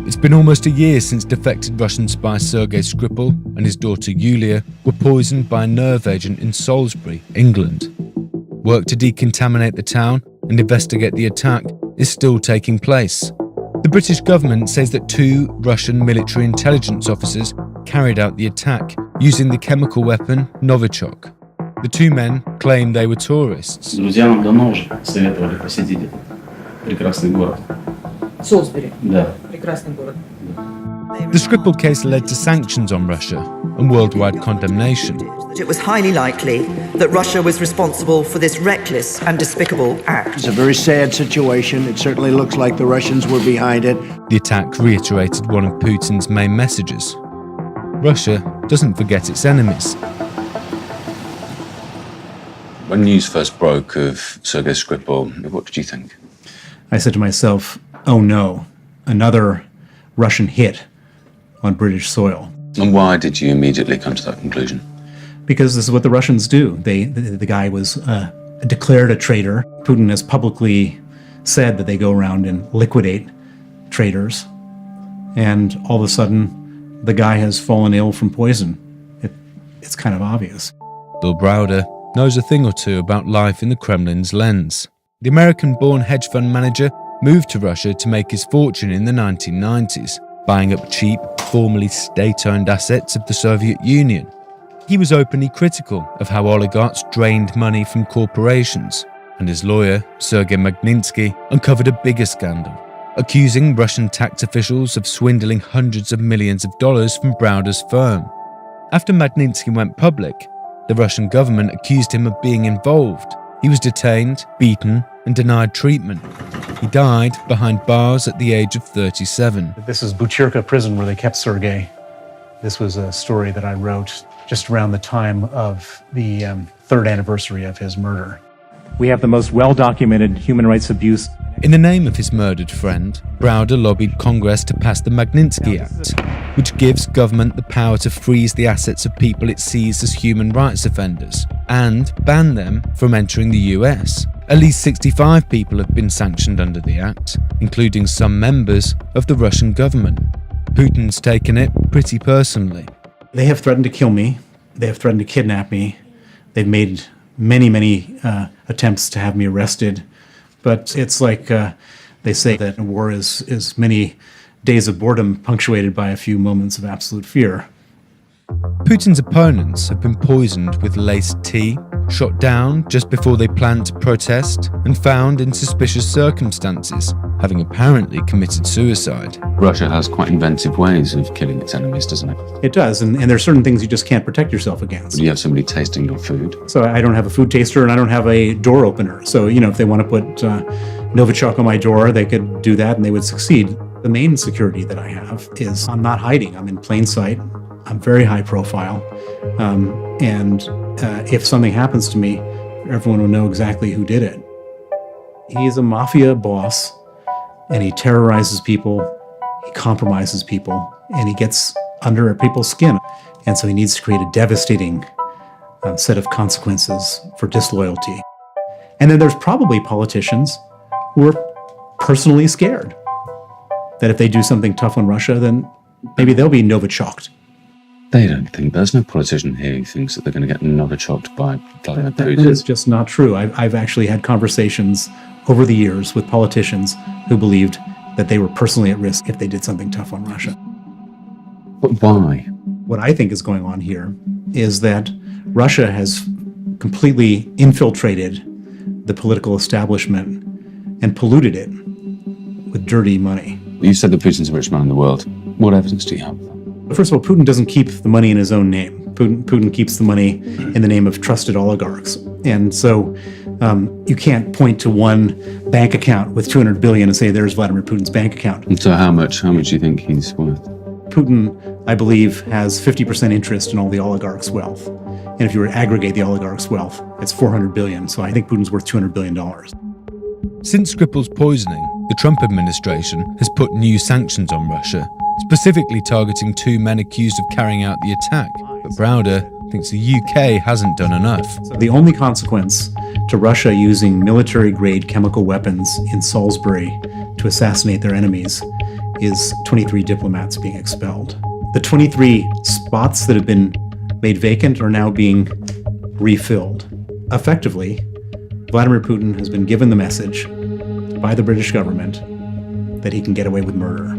It's been almost a year since defected Russian spy Sergei Skripal and his daughter Yulia were poisoned by a nerve agent in Salisbury, England. Work to decontaminate the town and investigate the attack is still taking place. The British government says that 2 Russian military intelligence officers carried out the attack using the chemical weapon Novichok. The 2 men claim they were tourists. Друзья нам давно уже советовали посетить этот прекрасный город. Salisbury. Да. Прекрасный город. The Skripal case led to sanctions on Russia and worldwide condemnation. It was highly likely that Russia was responsible for this reckless and despicable act. It's a very sad situation. It certainly looks like the Russians were behind it. The attack reiterated one of Putin's main messages. Russia doesn't forget its enemies. When news first broke of Sergei Skripal, what did you think? I said to myself, oh no, another Russian hit on British soil. And why did you immediately come to that conclusion? Because this is what the Russians do. The guy was declared a traitor. Putin has publicly said that they go around and liquidate traitors. And all of a sudden, the guy has fallen ill from poison. It's kind of obvious. Bill Browder knows a thing or two about life in the Kremlin's lens. The American-born hedge fund manager moved to Russia to make his fortune in the 1990s, buying up cheap, formerly state-owned assets of the Soviet Union. He was openly critical of how oligarchs drained money from corporations, and his lawyer, Sergei Magnitsky, uncovered a bigger scandal, accusing Russian tax officials of swindling hundreds of millions of dollars from Browder's firm. After Magnitsky went public, the Russian government accused him of being involved. He was detained, beaten, and denied treatment. He died behind bars at the age of 37. This is Butyrka prison where they kept Sergei. This was a story that I wrote just around the time of the 3rd anniversary of his murder. We have the most well-documented human rights abuse. In the name of his murdered friend, Browder lobbied Congress to pass the Magnitsky Act, which gives government the power to freeze the assets of people it sees as human rights offenders and ban them from entering the US. At least 65 people have been sanctioned under the act, including some members of the Russian government. Putin's taken it pretty personally. They have threatened to kill me. They have threatened to kidnap me. They've made many attempts to have me arrested. But it's like they say that a war is many days of boredom punctuated by a few moments of absolute fear. Putin's opponents have been poisoned with laced tea, shot down just before they planned to protest, and found in suspicious circumstances, having apparently committed suicide. Russia has quite inventive ways of killing its enemies, doesn't it? It does, and there are certain things you just can't protect yourself against. You have somebody tasting your food. So I don't have a food taster and I don't have a door opener. So, if they want to put Novichok on my door, they could do that and they would succeed. The main security that I have is I'm not hiding. I'm in plain sight. I'm very high profile. And if something happens to me, everyone will know exactly who did it. He's a mafia boss, and he terrorizes people, he compromises people, and he gets under people's skin. And so he needs to create a devastating set of consequences for disloyalty. And then there's probably politicians who are personally scared that if they do something tough on Russia, then maybe they'll be Novichoked. They don't think. There's no politician here who thinks that they're going to get Novichoked by Vladimir Putin. That is just not true. I've actually had conversations over the years with politicians who believed that they were personally at risk if they did something tough on Russia. But why? What I think is going on here is that Russia has completely infiltrated the political establishment and polluted it with dirty money. You said that Putin's the richest man in the world. What evidence do you have? First of all, Putin doesn't keep the money in his own name. Putin keeps the money in the name of trusted oligarchs. And so you can't point to one bank account with 200 billion and say, there's Vladimir Putin's bank account. And so how much do you think he's worth? Putin, I believe, has 50% interest in all the oligarchs' wealth. And if you were to aggregate the oligarchs' wealth, it's 400 billion. So I think Putin's worth $200 billion. Since Skripal's poisoning, the Trump administration has put new sanctions on Russia, specifically targeting 2 men accused of carrying out the attack. But Browder thinks the UK hasn't done enough. The only consequence to Russia using military-grade chemical weapons in Salisbury to assassinate their enemies is 23 diplomats being expelled. The 23 spots that have been made vacant are now being refilled. Effectively, Vladimir Putin has been given the message by the British government that he can get away with murder.